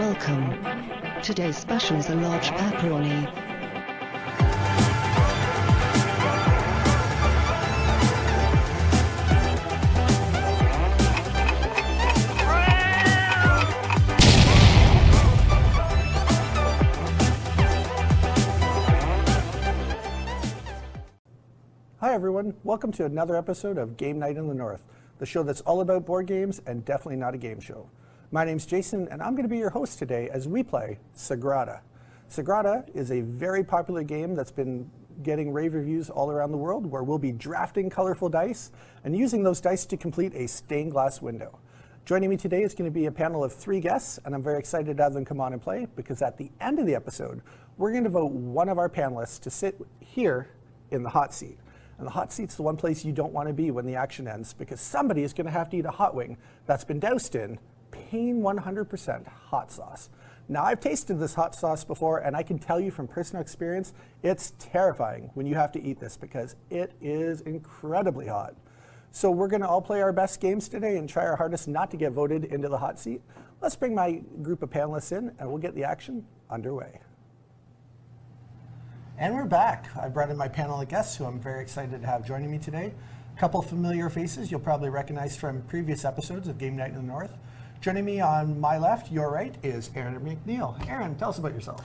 Welcome. Today's special is a large pepperoni. Hi everyone, welcome to another episode of Game Night in the North, the show that's all about board games and definitely not a game show. My name's Jason and I'm going to be your host today as we play Sagrada. Sagrada is a very popular game that's been getting rave reviews all around the world, where we'll be drafting colorful dice and using those dice to complete a stained glass window. Joining me today is going to be a panel of 3 guests, and I'm very excited to have them come on and play, because at the end of the episode we're going to vote one of our panelists to sit here in the hot seat. And the hot seat's the one place you don't want to be when the action ends, because somebody is going to have to eat a hot wing that's been doused in plain 100% hot sauce. Now, I've tasted this hot sauce before, and I can tell you from personal experience, it's terrifying when you have to eat this, because it is incredibly hot. So we're going to all play our best games today and try our hardest not to get voted into the hot seat. Let's bring my group of panelists in, and we'll get the action underway. And we're back. I brought in my panel of guests who I'm very excited to have joining me today. A couple familiar faces you'll probably recognize from previous episodes of Game Night in the North. Joining me on my left, your right, is Aaron McNeil. Aaron, tell us about yourself.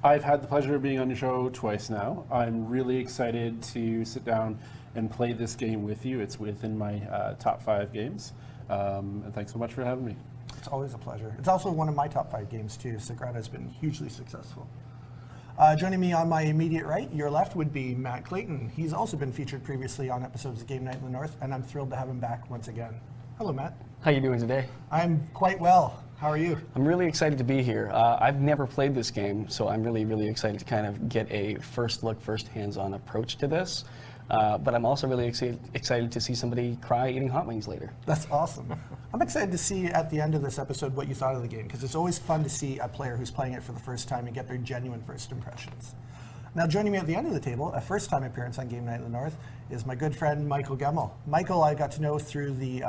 I've had the pleasure of being on your show twice now. I'm really excited to sit down and play this game with you. It's within my top 5 games. And thanks so much for having me. It's always a pleasure. It's also one of my top 5 games too. Sagrada has been hugely successful. Joining me on my immediate right, your left, would be Matt Clayton. He's also been featured previously on episodes of Game Night in the North, and I'm thrilled to have him back once again. Hello, Matt. How are you doing today? I'm quite well. How are you? I'm really excited to be here. I've never played this game, so I'm really excited to kind of get a first look, first hands-on approach to this. But I'm also really excited to see somebody cry eating hot wings later. That's awesome. I'm excited to see at the end of this episode what you thought of the game, because it's always fun to see a player who's playing it for the first time and get their genuine first impressions. Now, joining me at the end of the table, a first-time appearance on Game Night in the North, is my good friend Michael Gemmell. Michael I got to know through the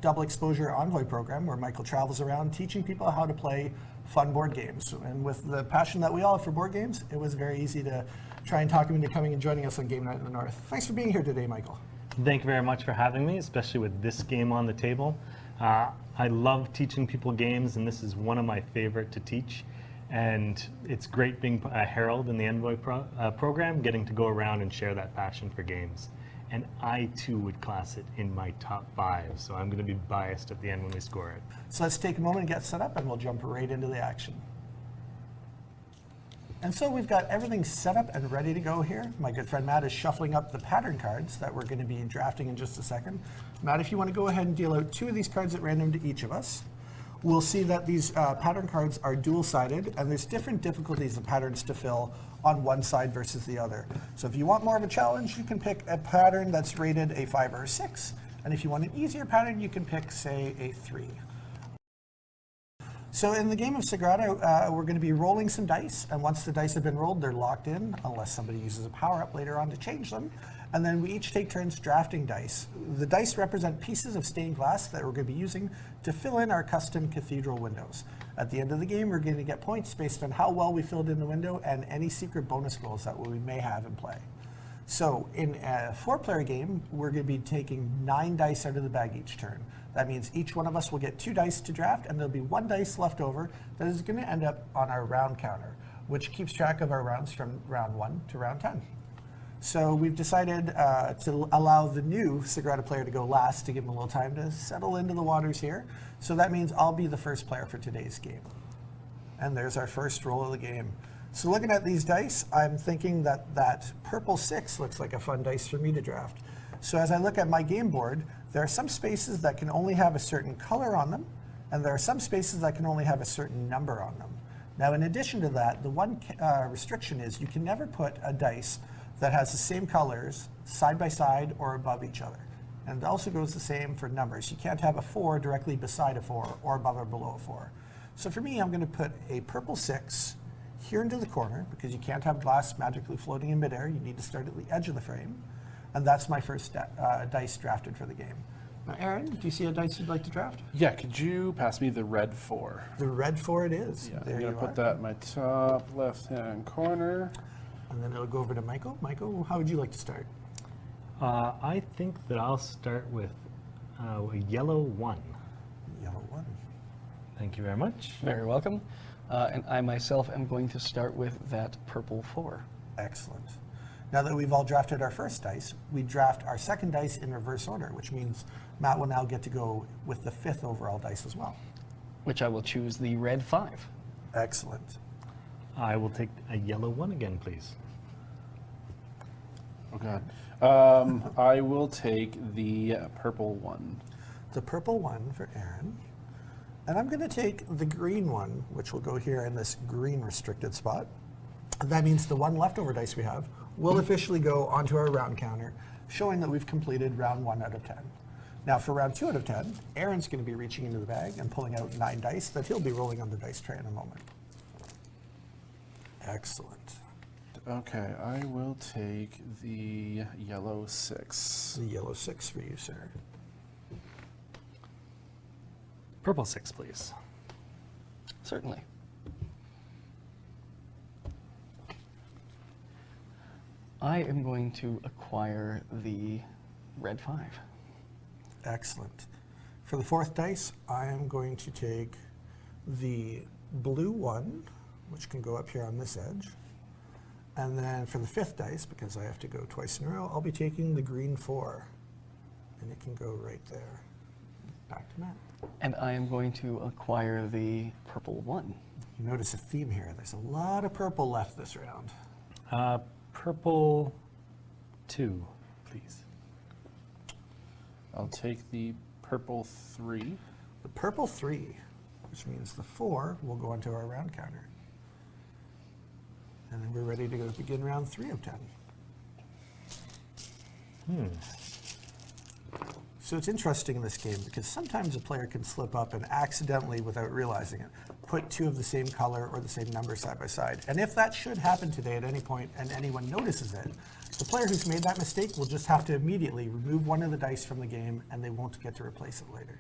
Double Exposure Envoy program, where Michael travels around teaching people how to play fun board games. And with the passion that we all have for board games, it was very easy to try and talk him into coming and joining us on Game Night in the North. Thanks for being here today, Michael. Thank you very much for having me, especially with this game on the table. I love teaching people games, and this is one of my favorite to teach. And it's great being a herald in the Envoy program, getting to go around and share that passion for games. And I too would class it in my top 5, so I'm going to be biased at the end when we score it. So let's take a moment and get set up, and we'll jump right into the action. And so we've got everything set up and ready to go here. My good friend Matt is shuffling up the pattern cards that we're going to be drafting in just a second. Matt, if you want to go ahead and deal out 2 of these cards at random to each of us. We'll see that these pattern cards are dual-sided, and there's different difficulties of patterns to fill on one side versus the other. So if you want more of a challenge, you can pick a pattern that's rated a 5 or a 6. And if you want an easier pattern, you can pick, say, a 3. So in the game of Sagrada, we're going to be rolling some dice, and once the dice have been rolled, they're locked in, unless somebody uses a power-up later on to change them. And then we each take turns drafting dice. The dice represent pieces of stained glass that we're going to be using to fill in our custom cathedral windows. At the end of the game, we're going to get points based on how well we filled in the window and any secret bonus goals that we may have in play. So in a 4-player game, we're going to be taking 9 dice out of the bag each turn. That means each one of us will get 2 dice to draft, and there'll be 1 dice left over that is going to end up on our round counter, which keeps track of our rounds from round 1 to round 10. So we've decided to allow the new Sagrada player to go last to give him a little time to settle into the waters here. So that means I'll be the first player for today's game. And there's our first roll of the game. So looking at these dice, I'm thinking that that purple 6 looks like a fun dice for me to draft. So as I look at my game board, there are some spaces that can only have a certain color on them, and there are some spaces that can only have a certain number on them. Now, in addition to that, the one restriction is you can never put a dice that has the same colors side by side or above each other. And it also goes the same for numbers. You can't have a 4 directly beside a 4 or above or below a 4. So for me, I'm going to put a purple 6 here into the corner, because you can't have glass magically floating in midair. You need to start at the edge of the frame. And that's my first dice drafted for the game. Now, Aaron, do you see a dice you'd like to draft? Yeah, could you pass me the red 4? The red 4 it is. Yeah, There I'm you gonna are. put that in my top left-hand corner. And then it'll go over to Michael. Michael, how would you like to start? I think that I'll start with a yellow 1. Yellow 1. Thank you very much. Very welcome. And I myself am going to start with that purple 4. Excellent. Now that we've all drafted our first dice, we draft our second dice in reverse order, which means Matt will now get to go with the 5th overall dice as well. Which I will choose the red 5. Excellent. I will take a yellow 1 again, please. Oh God. I will take the purple 1. The purple 1 for Aaron. And I'm going to take the green 1, which will go here in this green restricted spot. And that means the 1 leftover dice we have will officially go onto our round counter, showing that we've completed round 1 out of 10. Now for round 2 out of 10, Aaron's going to be reaching into the bag and pulling out 9 dice that he'll be rolling on the dice tray in a moment. Excellent. Okay, I will take the yellow 6. The yellow 6 for you, sir. Purple 6, please. Certainly. I am going to acquire the red 5. Excellent. For the 4th dice, I am going to take the blue 1, which can go up here on this edge. And then for the 5th dice, because I have to go twice in a row, I'll be taking the green 4. And it can go right there. Back to Matt. And I am going to acquire the purple 1. You notice a theme here. There's a lot of purple left this round. Purple 2, please. I'll take the purple 3. The purple 3, which means the 4 will go onto our round counter. And then we're ready to go begin round 3 of 10. So it's interesting in this game because sometimes a player can slip up and accidentally, without realizing it, put 2 of the same color or the same number side by side. And if that should happen today at any point and anyone notices it, the player who's made that mistake will just have to immediately remove 1 of the dice from the game and they won't get to replace it later.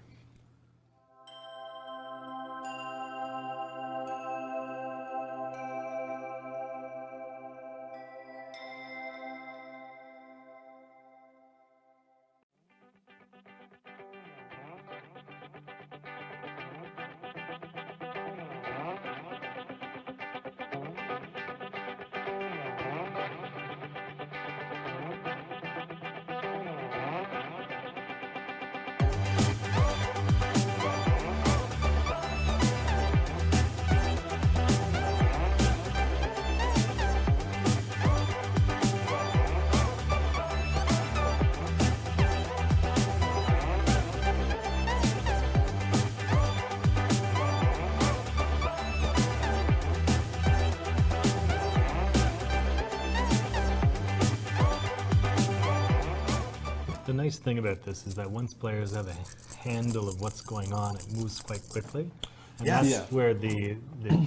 The nice thing about this is that once players have a handle of what's going on, it moves quite quickly. And Yes. that's where the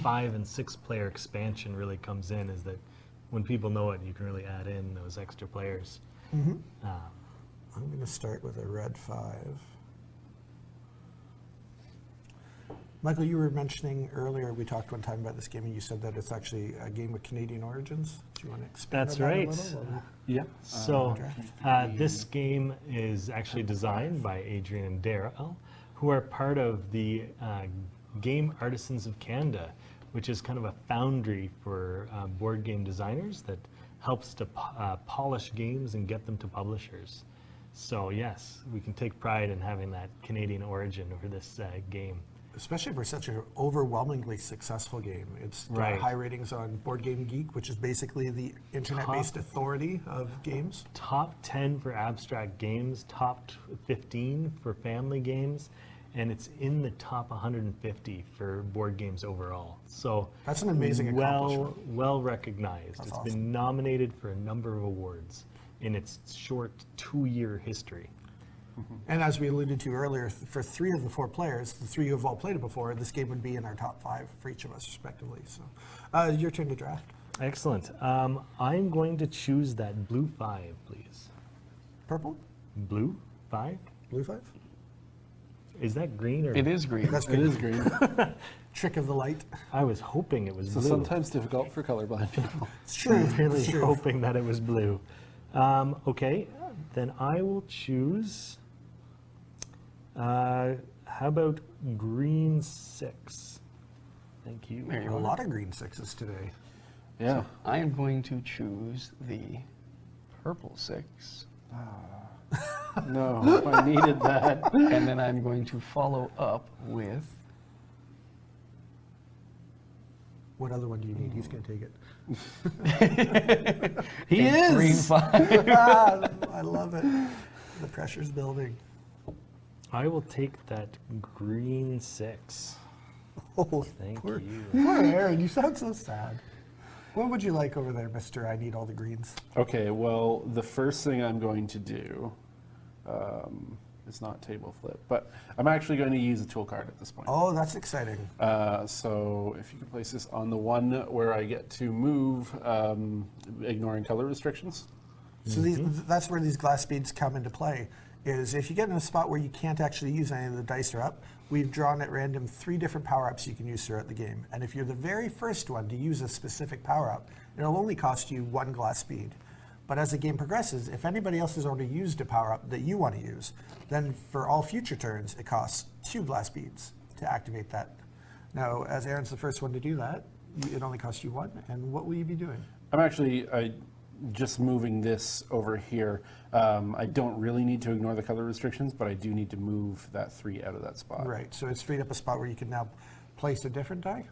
5 and 6 player expansion really comes in, is that when people know it, you can really add in those extra players. I'm going to start with a red 5. Michael, you were mentioning earlier, we talked one time about this game and you said that it's actually a game with Canadian origins. Do you want to expand That's on that right. a little? Or- Yeah. So this game is actually designed by Adrian and Daryl, who are part of the Game Artisans of Canada, which is kind of a foundry for board game designers that helps to polish games and get them to publishers. So yes, we can take pride in having that Canadian origin over this game. Especially for such an overwhelmingly successful game. It's got Right. high ratings on Board Game Geek, which is basically the internet-based authority of games. Top 10 for abstract games, top 15 for family games, and it's in the top 150 for board games overall. So That's an amazing accomplishment. well recognized. That's It's awesome. been nominated for a number of awards in its short 2-year history. And as we alluded to earlier, for 3 of the 4 players, the 3 who have all played it before, this game would be in our top 5 for each of us, respectively. So, your turn to draft. Excellent. I'm going to choose that blue 5, please. Purple, Blue 5? blue 5. Is that green or? It is green. That's It good. is green. Trick of the light. I was hoping it was So blue. sometimes difficult for colorblind people. It's true. Really It's true. hoping that it was blue. Okay, then I will choose. How about green 6? Thank you. There you A are. lot of green 6s today. Yeah. I am going to choose the purple 6, No, I needed that. and then I'm going to follow up with. What other one do you need? He's going to take it. He a green is. 5. I love it. The pressure's building. I will take that green 6. Oh, Thank poor, you. poor Aaron. You sound so sad. What would you like over there, Mr. I need all the greens? Okay, well, the first thing I'm going to do is not table flip, but I'm actually going to use a tool card at this point. Oh, that's exciting. So if you can place this on the one where I get to move, ignoring color restrictions. So that's where these glass beads come into play, is if you get in a spot where you can't actually use any of the dice are up, we've drawn at random 3 different power-ups you can use throughout the game. And if you're the very first one to use a specific power-up, it'll only cost you 1 glass bead. But as the game progresses, if anybody else has already used a power-up that you want to use, then for all future turns, it costs 2 glass beads to activate that. Now, as Aaron's the first one to do that, it only costs you 1, and what will you be doing? I'm actually just moving this over here. I don't really need to ignore the color restrictions, but I do need to move that 3 out of that spot. Right, so it's freed up a spot where you can now place a different die?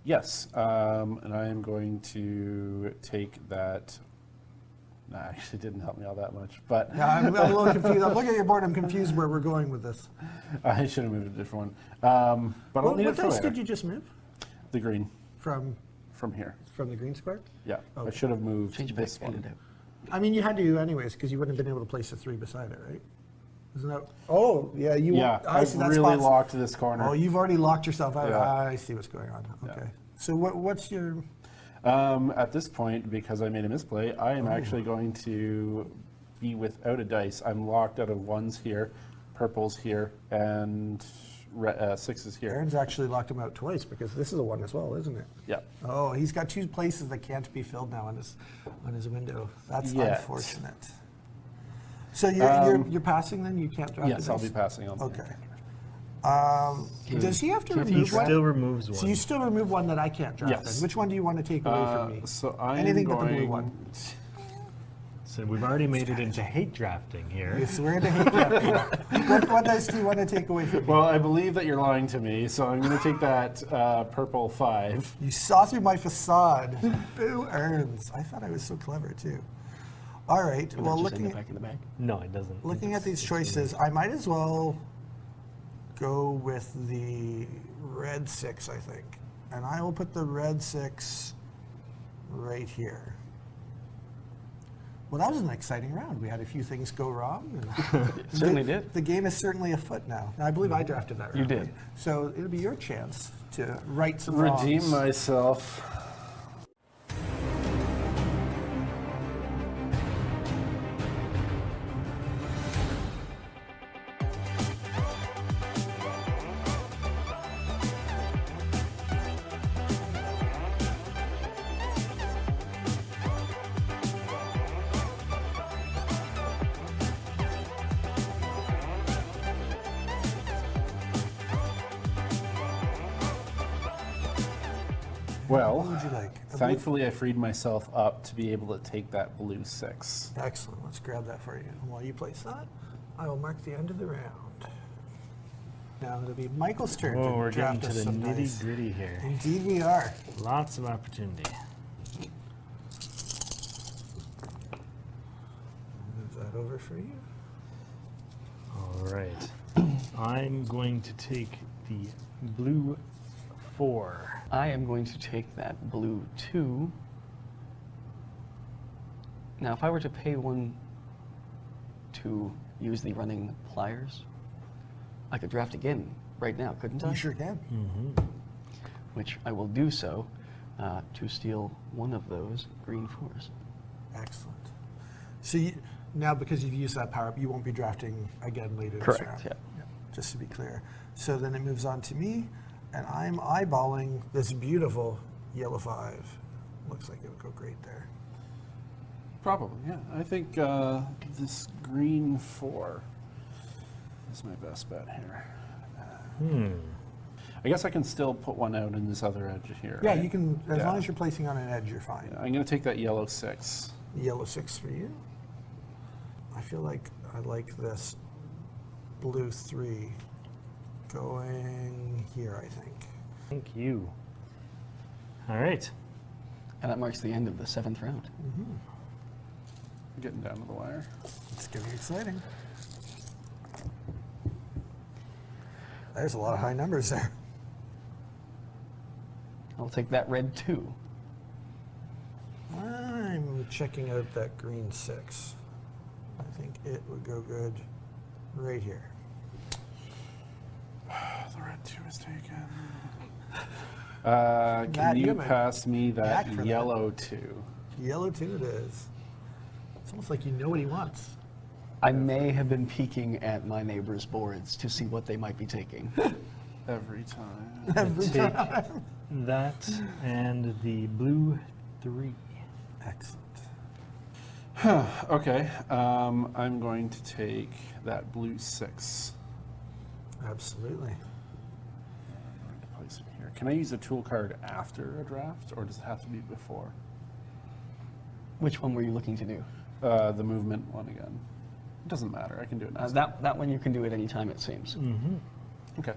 Yes, and I am going to take that. Nah, actually didn't help me all that much, but Yeah, I'm a little confused. I'm looking at your board, I'm confused where we're going with this. I should have moved a different one. But I'll need What it for dice later. did you just move? The green From here. the green square? Yeah, I Okay. should have moved Change it back this to it one. out. I mean, you had to anyways, because you wouldn't have been able to place a 3 beside it, right? Isn't that? Oh, yeah, you. Yeah, I I've see that really spot's- locked this corner. Oh, you've already locked yourself out. Yeah. I see what's going on. Yeah. Okay. So what's your? At this point, because I made a misplay, I am actually going to be without a dice. I'm locked out of 1s here, purples here, and 6s here. Aaron's actually locked him out twice because this is a 1 as well, isn't it? Yeah. Oh, he's got 2 places that can't be filled now on his window. That's Yet. unfortunate. So you're passing then? You can't drop Yes, the I'll dice? be passing on. Okay. Does he have to Can't he remove He one? still removes one. So you still remove one that I can't draft Yes. then. Which one do you want to take away from me? So I'm Anything but the going. blue one. So we've already made it into hate drafting here. Yes, we're into hate drafting. What dice do you want to take away from me? Well, I believe that you're lying to me, so I'm going to take that purple 5. You saw through my facade. Boo earns. I thought I was so clever too. All right. And Well, then just end looking it back in the bag. No, it doesn't. looking at these It's choices, I might as well go with the red 6, I think. And I will put the red 6 right here. Well, that was an exciting round. We had a few things go wrong. And It certainly did. The game is certainly afoot now. Now, I believe I drafted that round. You did. right? So it'll be your chance to right some Redeem wrongs. myself. Well, What would you like? A blue- thankfully I freed myself up to be able to take that blue 6. Excellent. Let's grab that for you. And while you place that, I will mark the end of the round. Now it'll be Michael's turn Oh, to we're getting draft to us the some nitty dice. gritty here. Indeed we are. Lots of opportunity. Move that over for you. All right. I'm going to take the blue 4. I am going to take that blue 2. Now, if I were to pay 1 to use the running pliers, I could draft again right now, couldn't I? You sure can. Which I will do so to steal one of those green 4s. Excellent. So now because you've used that power up, you won't be drafting again later this Correct, round. yeah. just to be clear. So then it moves on to me, and I'm eyeballing this beautiful yellow 5. Looks like it would go great there. Probably, yeah. I think this green 4 is my best bet here. I guess I can still put one out in this other edge here. Yeah, right? you can, as Yeah. long as you're placing on an edge, you're fine. Yeah, I'm going to take that yellow 6. Yellow 6 for you. I feel like I like this blue 3 going here, I think. Thank you. All right. And that marks the end of the 7th round. Getting down to the wire. It's getting exciting. There's a lot of high numbers there. I'll take that red 2. I'm checking out that green 6. I think it would go good right here. The red 2 is taken. Matt, Can you you have a pass me knack that for that. yellow 2? Yellow 2 it is. It's almost like you know what he wants. I may have been peeking at my neighbor's boards to see what they might be taking. Every time. Every Take time. that and the blue 3. Excellent. Okay, I'm going to take that blue 6. Absolutely. I'm going to place it here. Can I use a tool card after a draft, or does it have to be before? Which one were you looking to do? The movement one again. It doesn't matter. I can do it next. That one you can do at any time, it seems. Okay.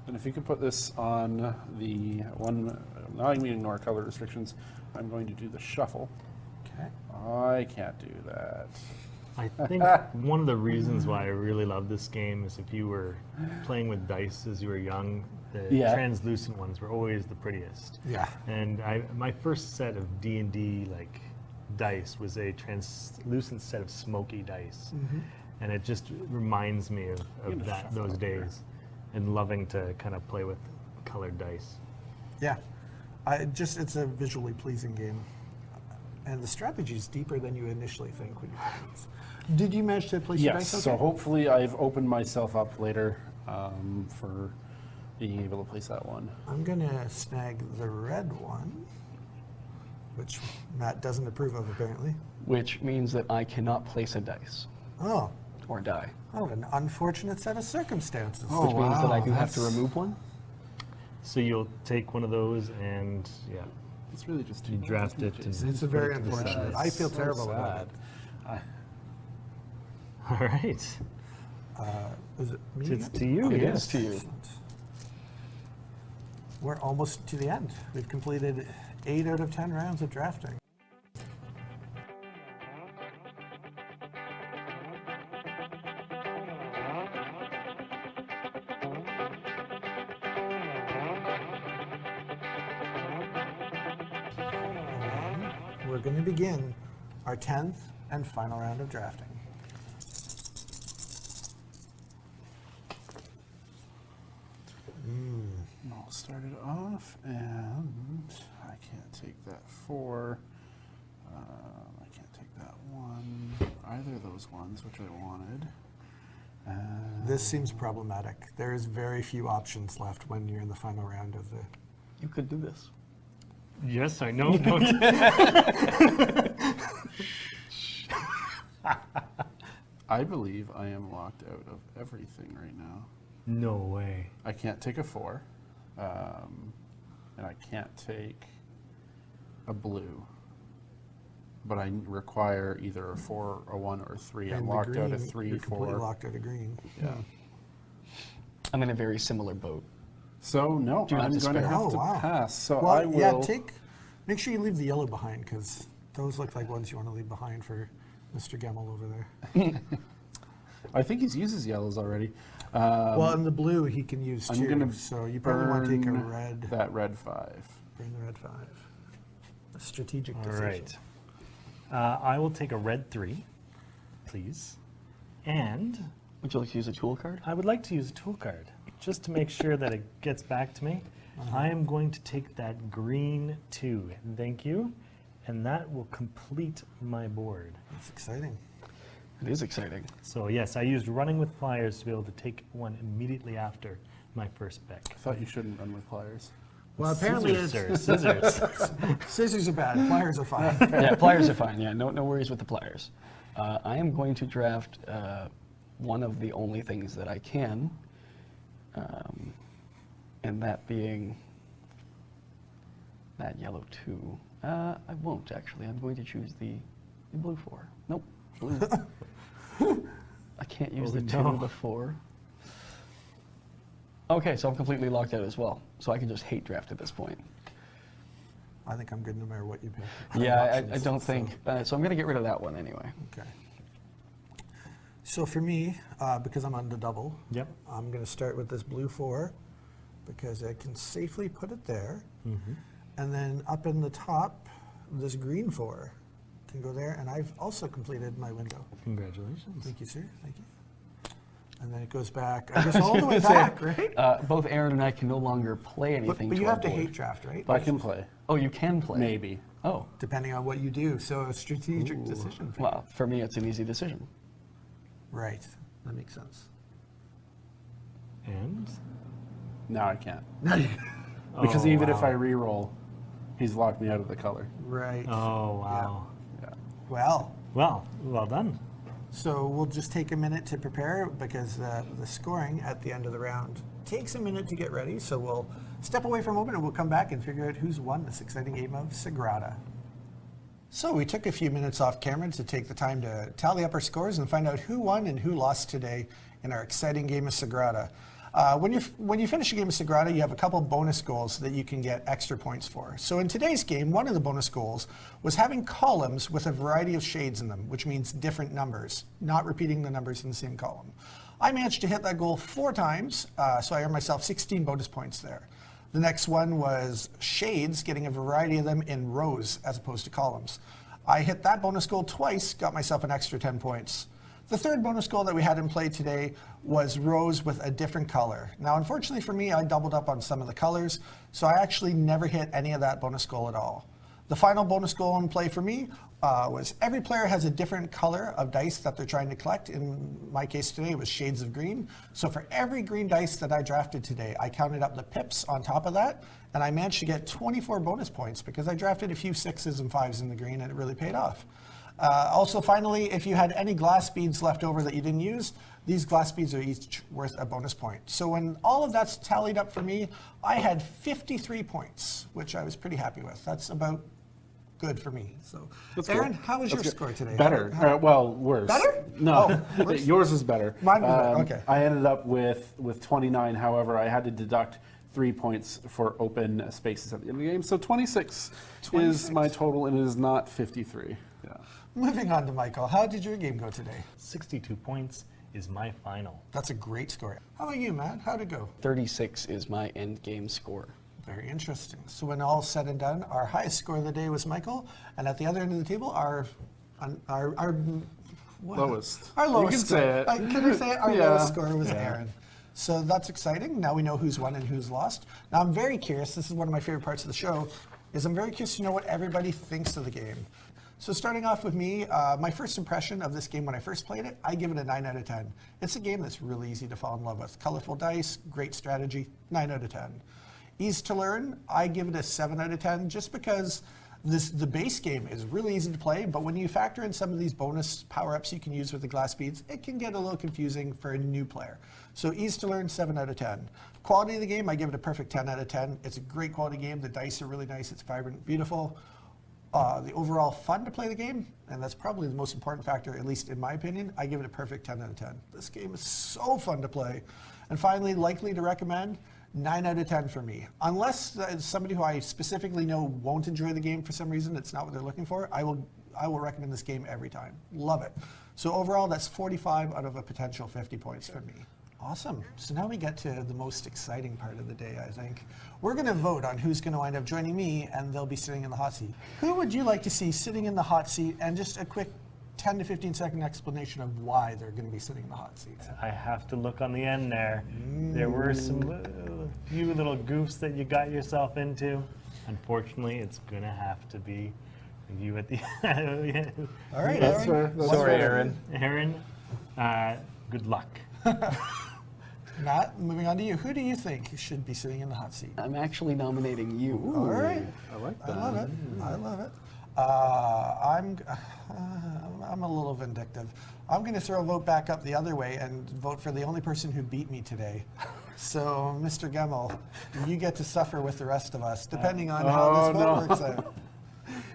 And if you could put this on the one, now I'm going to ignore color restrictions. I'm going to do the shuffle. Okay. I can't do that. I think one of the reasons why I really love this game is if you were playing with dice as you were young, the Yeah. translucent ones were always the prettiest. Yeah. And my first set of D&D like dice was a translucent set of smoky dice, and it just reminds me of gonna that shuffle those up here. days, and loving to kind of play with colored dice. Yeah. It's a visually pleasing game. And the strategy is deeper than you initially think when you play this. Did you manage to place your Yes, dice so okay? hopefully I've opened myself up later for being able to place that one. I'm going to snag the red one, which Matt doesn't approve of apparently. Which means that I cannot place a dice Oh, or die. what an unfortunate set of circumstances. Oh, Which means that I wow, do have to that's- remove one. So you'll take one of those, and yeah, It's really just you draft it. And It's a very put it to the unfortunate. side. I feel terrible about it. All right, Is it me? it's again? to you. It yes. is to you. Excellent. We're almost to the end. We've completed 8 out of 10 rounds of drafting. And we're going to begin our 10th and final round of drafting. I'll start it off, and I can't take that 4. I can't take that 1. Either of those ones, which I wanted. This seems problematic. There is very few options left when you're in the final round of the. You could do this. Yes, I know. Don't. I believe I am locked out of everything right now. No way. I can't take a 4, and I can't take a blue. But I require either a 4, a 1, or a 3. I'm and the locked out green, of 3, you're completely 4. locked out of green. Yeah. I'm in a very similar boat. So no, Do not I'm going to despair. have Oh, to wow. pass. So Well, I will. yeah, make sure you leave the yellow behind because those look like ones you want to leave behind for Mr. Gemmell over there. I think he's used his yellows already. Well, and the blue he can use I'm too. gonna So you probably want to take a burn red. That red 5. Burn the red 5. A strategic All decision. right. I will take a red 3, please. And Would you like to use a tool card? I would like to use a tool card just to make sure that it gets back to me. I am going to take that green 2. Thank you. And that will complete my board. That's exciting. It is exciting. So yes, I used running with pliers to be able to take one immediately after my first pick. I thought you shouldn't run with pliers. Well, apparently Scissors, sir, scissors. scissors are bad, pliers are fine. Yeah, pliers are fine. Yeah, no worries with the pliers. I am going to draft one of the only things that I can, and that being that yellow 2. I won't actually. I'm going to choose the blue 4. Nope, blue. I can't use the 2 or the 4. Okay, so I'm completely locked out as well. So I can just hate draft at this point. I think I'm good no matter what you pick. Yeah, I Options, don't think. So I'm going to get rid of that one anyway. Okay. So for me, because I'm on the double, Yep. I'm going to start with this blue 4 because I can safely put it there. And then up in the top, this green 4 can go there. And I've also completed my window. Congratulations. Thank you, sir. Thank you. And then it goes back, I guess, all the way back, right? Both Aaron and I can no longer play anything. But you to our have to board. hate draft, right? I can play. Oh, you can play. Maybe. Oh, Depending on what you do. So a strategic decision. For you. well, for me, it's an easy decision. Right. That makes sense. And Now I can't. Because Oh, even if wow. I re-roll, he's locked me out of the color. Right. oh wow. Yeah. Well, Well done. so we'll just take a minute to prepare because the scoring at the end of the round takes a minute to get ready. So we'll step away for a moment and we'll come back and figure out who's won this exciting game of Sagrada. So we took a few minutes off camera to take the time to tally up our scores and find out who won and who lost today in our exciting game of Sagrada. When you finish a game of Sagrada, you have a couple bonus goals that you can get extra points for. So in today's game, one of the bonus goals was having columns with a variety of shades in them, which means different numbers, not repeating the numbers in the same column. I managed to hit that goal 4 times, so I earned myself 16 bonus points there. The next one was shades, getting a variety of them in rows as opposed to columns. I hit that bonus goal twice, got myself an extra 10 points. The third bonus goal that we had in play today was rows with a different color. Now, unfortunately for me, I doubled up on some of the colors, so I actually never hit any of that bonus goal at all. The final bonus goal in play for me was every player has a different color of dice that they're trying to collect. In my case today, it was shades of green. So for every green dice that I drafted today, I counted up the pips on top of that, and I managed to get 24 bonus points because I drafted a few 6s and 5s in the green, and it really paid off. Also, finally, if you had any glass beads left over that you didn't use, these glass beads are each worth a bonus point. So when all of that's tallied up for me, I had 53 points, which I was pretty happy with. That's about good for me. So, That's Aaron, good. how was That's your good. score today? Better. Well, worse. Better? No, Oh, worse. yours is better. Mine was better, okay. I ended up with 29. However, I had to deduct 3 points for open spaces at the end of the game. So 26 is my total, and it is not 53. Yeah. Moving on to Michael. How did your game go today? 62 points is my final. That's a great score. How about you, Matt? How'd it go? 36 is my end game score. Very interesting. So when all's said and done, our highest score of the day was Michael, and at the other end of the table, our what? Lowest. Our lowest. You can score. say it. Can I say it? Our Yeah. lowest score was Aaron. So that's exciting. Now we know who's won and who's lost. Now I'm very curious. This is one of my favorite parts of the show. Is I'm very curious to know what everybody thinks of the game. So starting off with me, my first impression of this game when I first played it, I give it a 9 out of 10. It's a game that's really easy to fall in love with. Colorful dice, great strategy, 9 out of 10. Easy to learn, I give it a 7 out of 10 just because the base game is really easy to play, but when you factor in some of these bonus power-ups you can use with the glass beads, it can get a little confusing for a new player. So easy to learn, 7 out of 10. Quality of the game, I give it a perfect 10 out of 10. It's a great quality game. The dice are really nice. It's vibrant, beautiful. The overall fun to play the game, and that's probably the most important factor, at least in my opinion, I give it a perfect 10 out of 10. This game is so fun to play. And finally, likely to recommend, 9 out of 10 for me. Unless somebody who I specifically know won't enjoy the game for some reason, it's not what they're looking for, I will recommend this game every time. Love it. So overall, that's 45 out of a potential 50 points for me. Awesome. So now we get to the most exciting part of the day, I think. We're going to vote on who's going to wind up joining me, and they'll be sitting in the hot seat. Who would you like to see sitting in the hot seat, and just a quick 10 to 15 second explanation of why they're going to be sitting in the hot seat? I have to look on the end there. There were some few little goofs that you got yourself into. Unfortunately, it's gonna have to be You at the. All right, That's Aaron. fair. That's Sorry, fair. Aaron. Aaron, good luck. Matt, moving on to you. Who do you think should be sitting in the hot seat? I'm actually nominating you. All right. I like I that. love it. I love it. I'm a little vindictive. I'm going to throw a vote back up the other way and vote for the only person who beat me today. So, Mr. Gemmell, you get to suffer with the rest of us, depending on how this vote works out.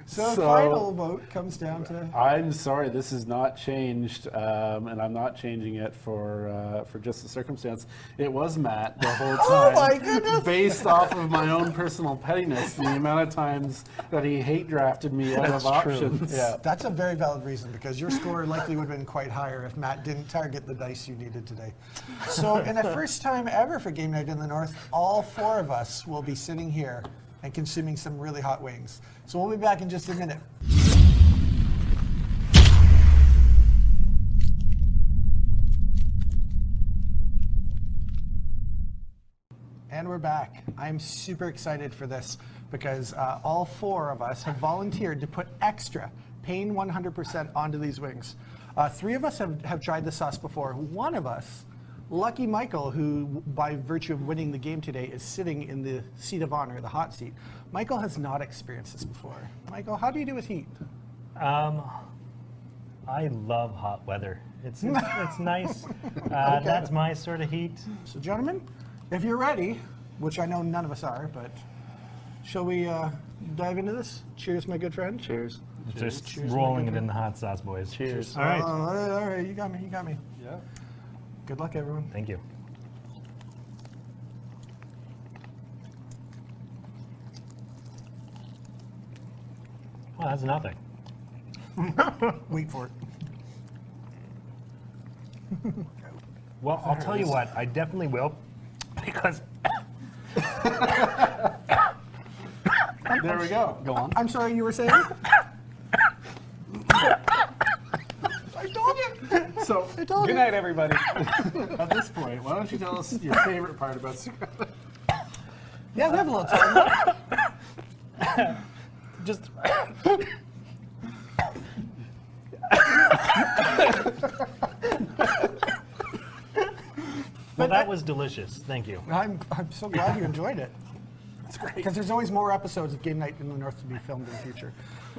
So, the final vote comes down to. I'm sorry, this is not changed, and I'm not changing it for just the circumstance. It was Matt the whole time. Oh my goodness! Based off of my own personal pettiness, the amount of times that he hate drafted me out of options. Yeah. That's a very valid reason, because your score likely would have been quite higher if Matt didn't target the dice you needed today. So, in the first time ever for Game Night in the North, all 4 of us will be sitting here and consuming some really hot wings. So we'll be back in just a minute. And we're back. I'm super excited for this because all 4 of us have volunteered to put extra, paying 100% onto these wings. 3 of us have tried the sauce before. One of us, Lucky Michael, who by virtue of winning the game today is sitting in the seat of honor, the hot seat. Michael has not experienced this before. Michael, how do you do with heat? I love hot weather. It's nice. That's my sort of heat. So gentlemen, if you're ready, which I know none of us are, but shall we dive into this? Cheers, my good friend. Cheers. Just Cheers, rolling my it good in the hot sauce, boys. Cheers. All right. All right, you got me. Yeah. Good luck, everyone. Thank you. Well, that's nothing. Wait for it. Well, I'll tell you what, I definitely will, because There we go. Go on. I'm sorry, you were saying? I told you. So, I told Good you. night, everybody. at this point, why don't you tell us your favorite part about Sagrada? Yeah, we have a little time. just. Well, that was delicious. Thank you. I'm so glad you enjoyed it. That's great. Because there's always more episodes of Game Night in the North to be filmed in the future.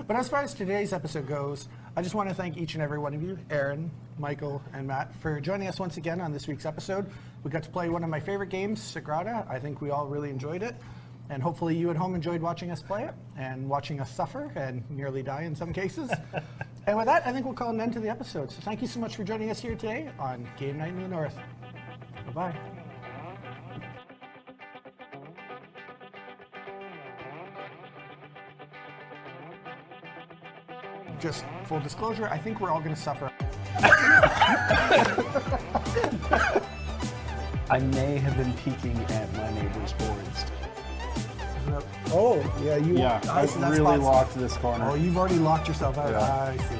But as far as today's episode goes, I just want to thank each and every one of you, Aaron, Michael, and Matt, for joining us once again on this week's episode. We got to play one of my favorite games, Sagrada. I think we all really enjoyed it. And hopefully you at home enjoyed watching us play it and watching us suffer and nearly die in some cases. And with that, I think we'll call an end to the episode. So thank you so much for joining us here today on Game Night in the North. Bye-bye. Just full disclosure, I think we're all going to suffer. I may have been peeking at my neighbor's boards. Oh, yeah, you. Yeah, I I've see, that's really possible. locked this corner. Oh, you've already locked yourself out. Yeah. I see.